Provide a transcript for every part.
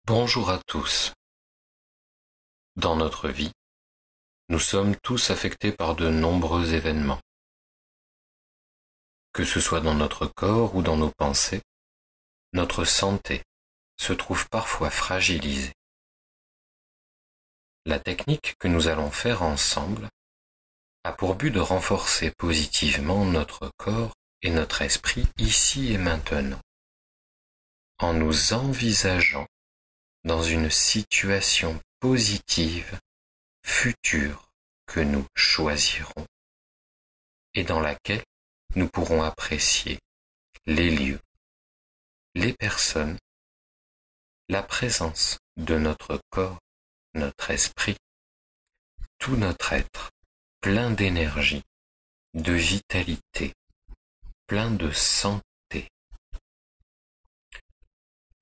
Bonjour à tous. Dans notre vie, nous sommes tous affectés par de nombreux événements. Que ce soit dans notre corps ou dans nos pensées, notre santé se trouve parfois fragilisée. La technique que nous allons faire ensemble a pour but de renforcer positivement notre corps et notre esprit ici et maintenant, en nous envisageant dans une situation positive, future, que nous choisirons et dans laquelle nous pourrons apprécier les lieux, les personnes, la présence de notre corps, notre esprit, tout notre être, plein d'énergie, de vitalité, plein de santé.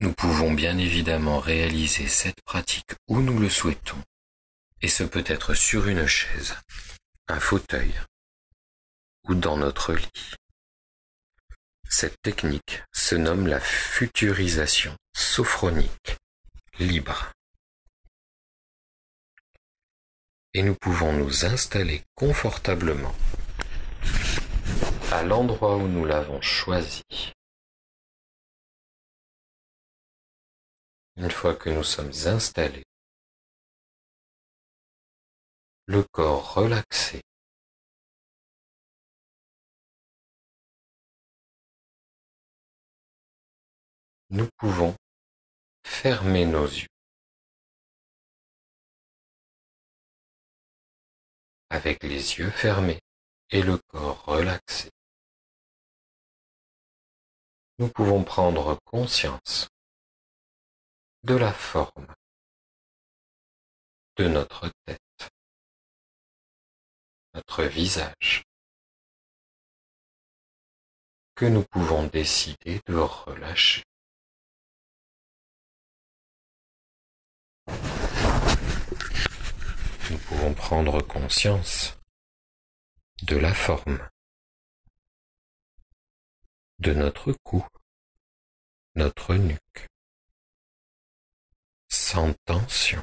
Nous pouvons bien évidemment réaliser cette pratique où nous le souhaitons, et ce peut être sur une chaise, un fauteuil ou dans notre lit. Cette technique se nomme la futurisation sophronique libre. Et nous pouvons nous installer confortablement à l'endroit où nous l'avons choisi. Une fois que nous sommes installés, le corps relaxé, nous pouvons fermer nos yeux. Avec les yeux fermés et le corps relaxé, nous pouvons prendre conscience de la forme de notre tête, notre visage, que nous pouvons décider de relâcher. Nous pouvons prendre conscience de la forme de notre cou, notre nuque, sans tension.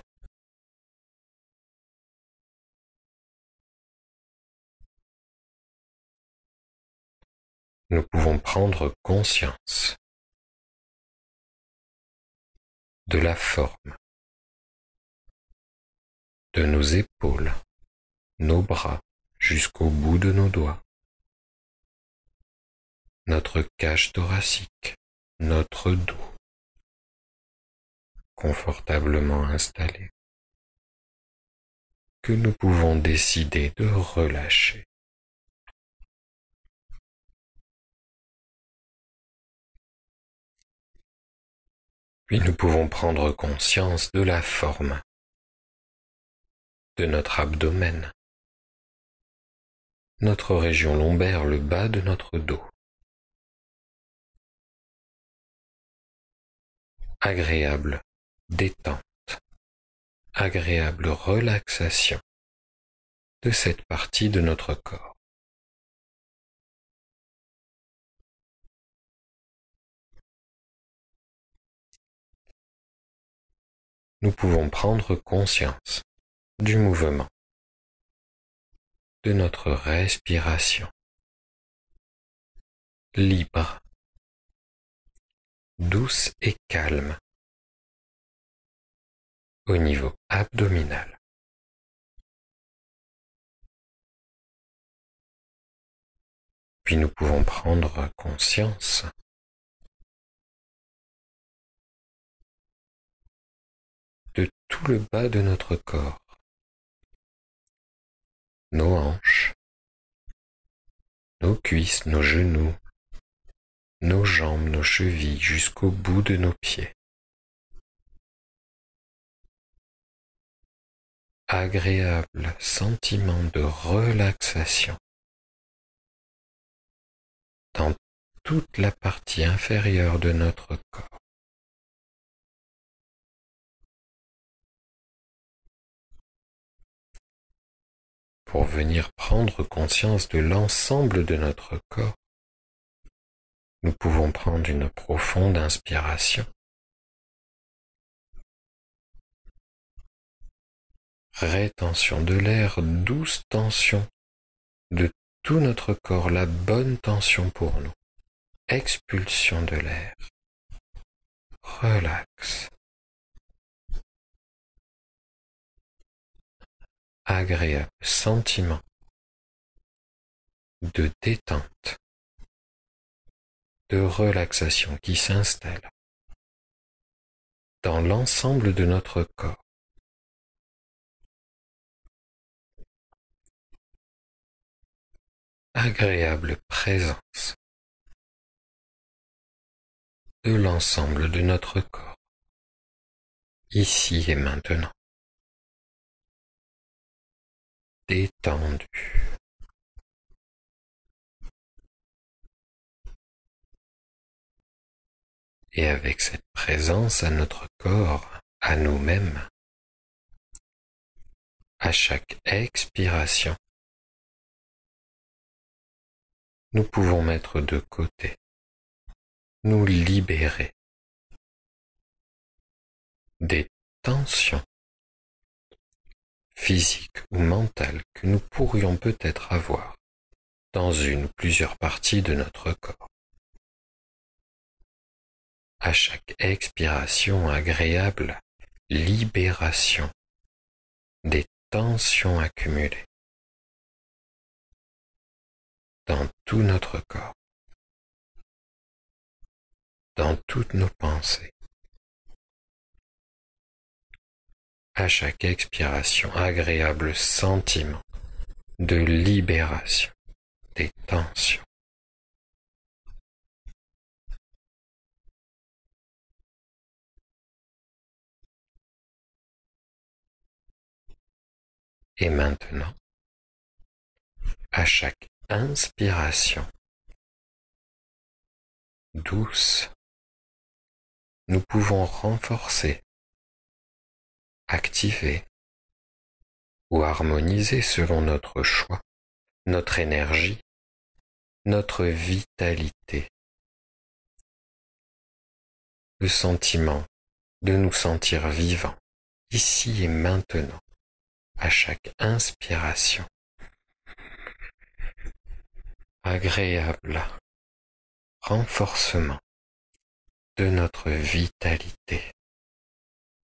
Nous pouvons prendre conscience de la forme de nos épaules, nos bras jusqu'au bout de nos doigts, notre cage thoracique, notre dos, confortablement installé, que nous pouvons décider de relâcher. Puis nous pouvons prendre conscience de la forme de notre abdomen, notre région lombaire, le bas de notre dos. Agréable détente, agréable relaxation de cette partie de notre corps. Nous pouvons prendre conscience du mouvement de notre respiration libre, douce et calme au niveau abdominal. Puis nous pouvons prendre conscience de tout le bas de notre corps, nos hanches, nos cuisses, nos genoux, nos jambes, nos chevilles, jusqu'au bout de nos pieds. Agréable sentiment de relaxation dans toute la partie inférieure de notre corps. Pour venir prendre conscience de l'ensemble de notre corps, nous pouvons prendre une profonde inspiration rétention de l'air, douce tension de tout notre corps, la bonne tension pour nous, expulsion de l'air, relax, agréable sentiment de détente, de relaxation qui s'installe dans l'ensemble de notre corps. Agréable présence de l'ensemble de notre corps, ici et maintenant, détendu. Et avec cette présence à notre corps, à nous-mêmes, à chaque expiration, nous pouvons mettre de côté, nous libérer des tensions physiques ou mentales que nous pourrions peut-être avoir dans une ou plusieurs parties de notre corps. À chaque expiration agréable, libération des tensions accumulées dans tout notre corps, dans toutes nos pensées. À chaque expiration, agréable sentiment de libération des tensions. Et maintenant, à chaque inspiration douce, nous pouvons renforcer, activer ou harmoniser selon notre choix, notre énergie, notre vitalité, le sentiment de nous sentir vivants, ici et maintenant, à chaque inspiration. Agréable renforcement de notre vitalité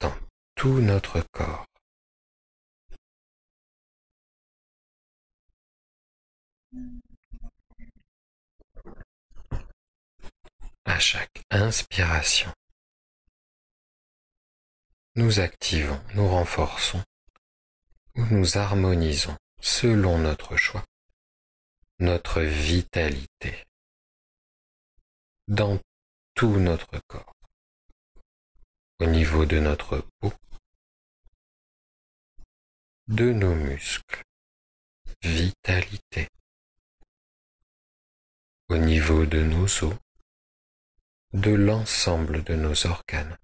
dans tout notre corps. À chaque inspiration, nous activons, nous renforçons ou nous harmonisons selon notre choix, notre vitalité dans tout notre corps, au niveau de notre peau, de nos muscles, vitalité, au niveau de nos os, de l'ensemble de nos organes,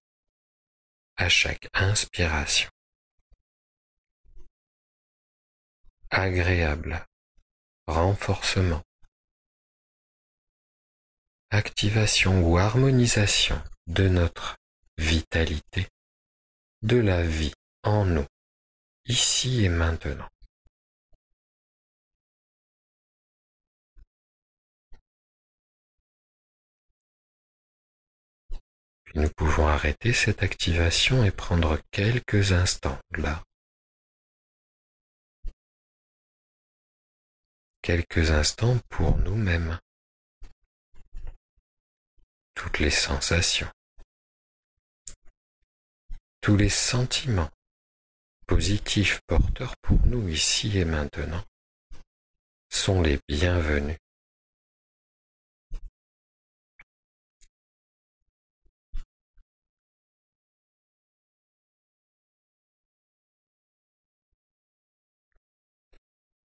à chaque inspiration. Agréable renforcement, activation ou harmonisation de notre vitalité, de la vie en nous, ici et maintenant. Puis nous pouvons arrêter cette activation et prendre quelques instants là. Quelques instants pour nous-mêmes. Toutes les sensations, tous les sentiments positifs porteurs pour nous ici et maintenant sont les bienvenus.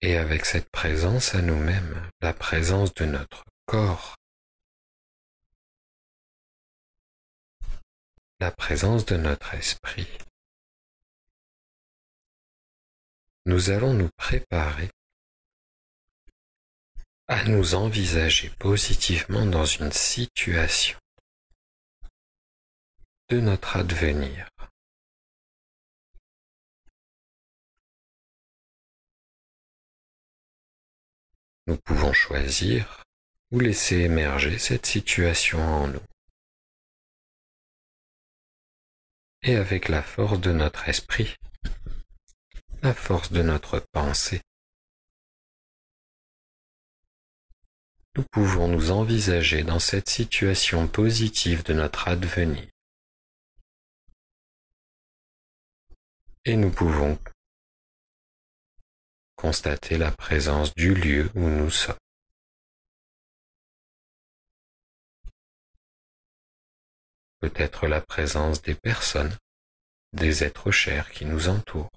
Et avec cette présence à nous-mêmes, la présence de notre corps, la présence de notre esprit, nous allons nous préparer à nous envisager positivement dans une situation de notre advenir. Nous pouvons choisir ou laisser émerger cette situation en nous. Et avec la force de notre esprit, la force de notre pensée, nous pouvons nous envisager dans cette situation positive de notre advenir. Et nous pouvons constater la présence du lieu où nous sommes. Peut-être la présence des personnes, des êtres chers qui nous entourent.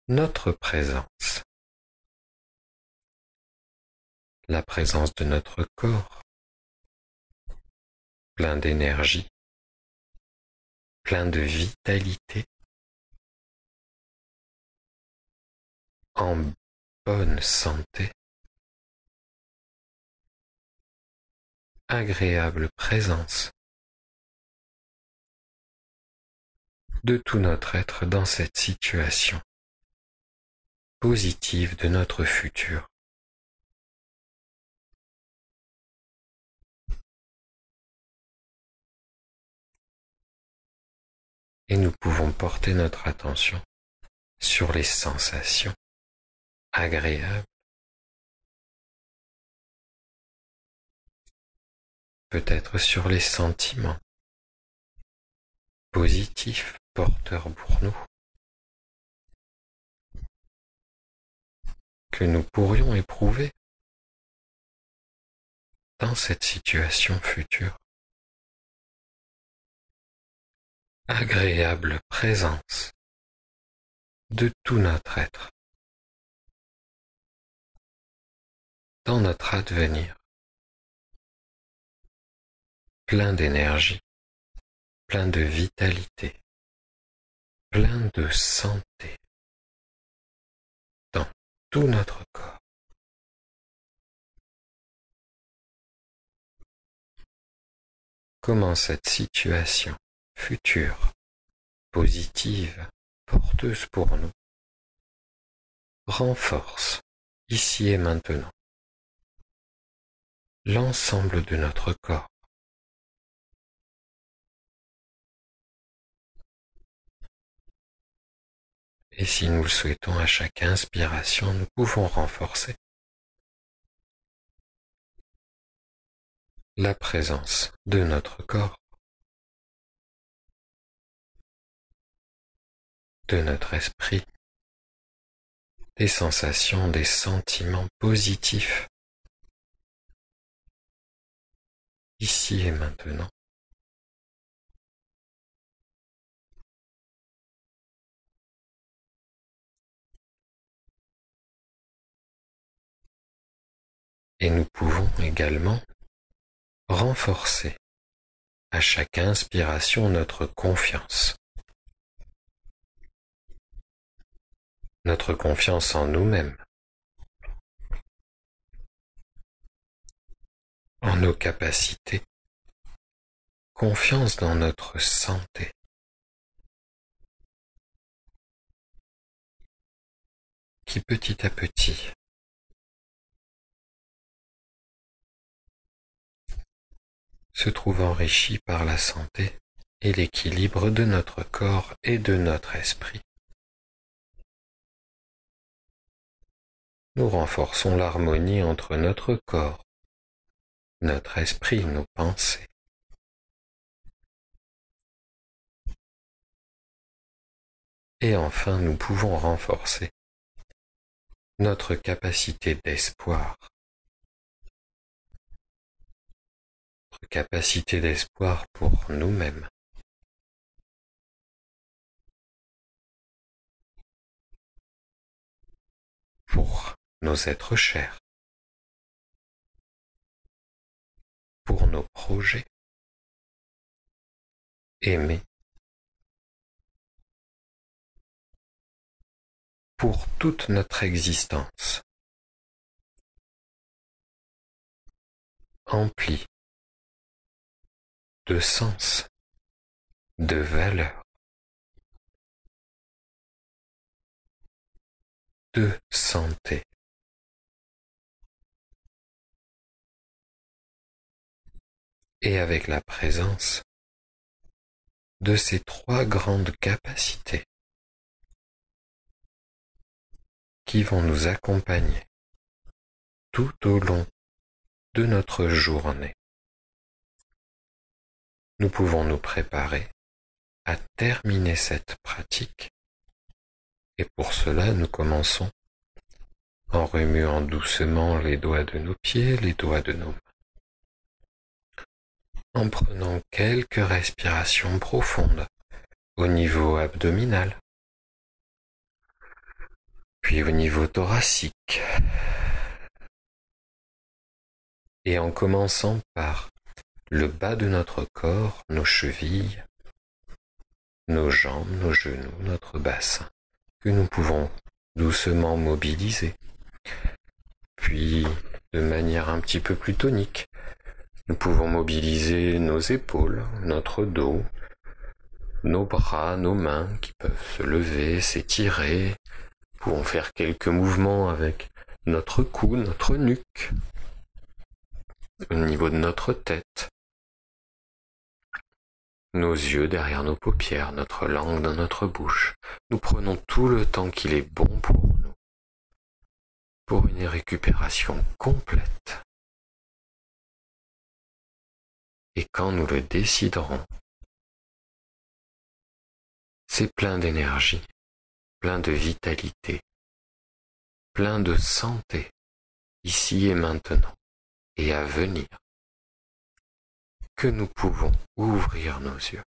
Notre présence, la présence de notre corps, plein d'énergie, plein de vitalité, en bonne santé, agréable présence de tout notre être dans cette situation positive de notre futur. Et nous pouvons porter notre attention sur les sensations agréables, peut-être sur les sentiments positifs, porteurs pour nous, que nous pourrions éprouver dans cette situation future. Agréable présence de tout notre être dans notre advenir, plein d'énergie, plein de vitalité, plein de santé dans tout notre corps. Comment cette situation future, positive, porteuse pour nous, renforce ici et maintenant l'ensemble de notre corps. Et si nous le souhaitons, à chaque inspiration, nous pouvons renforcer la présence de notre corps, de notre esprit, des sensations, des sentiments positifs, ici et maintenant. Et nous pouvons également renforcer à chaque inspiration notre confiance en nous-mêmes, en nos capacités, confiance dans notre santé, qui petit à petit se trouve enrichie par la santé et l'équilibre de notre corps et de notre esprit. Nous renforçons l'harmonie entre notre corps, notre esprit, nos pensées. Et enfin, nous pouvons renforcer notre capacité d'espoir. Notre capacité d'espoir pour nous-mêmes. Pour nos êtres chers. Pour nos projets. Aimés. Pour toute notre existence. Emplie de sens, de valeur, de santé. Et avec la présence de ces trois grandes capacités qui vont nous accompagner tout au long de notre journée. Nous pouvons nous préparer à terminer cette pratique et pour cela nous commençons en remuant doucement les doigts de nos pieds, les doigts de nos mains, en prenant quelques respirations profondes au niveau abdominal, puis au niveau thoracique, et en commençant par le bas de notre corps, nos chevilles, nos jambes, nos genoux, notre bassin, que nous pouvons doucement mobiliser. Puis, de manière un petit peu plus tonique, nous pouvons mobiliser nos épaules, notre dos, nos bras, nos mains qui peuvent se lever, s'étirer. Nous pouvons faire quelques mouvements avec notre cou, notre nuque, au niveau de notre tête, nos yeux derrière nos paupières, notre langue dans notre bouche. Nous prenons tout le temps qu'il est bon pour nous, pour une récupération complète. Et quand nous le déciderons, c'est plein d'énergie, plein de vitalité, plein de santé, ici et maintenant, et à venir, que nous pouvons ouvrir nos yeux.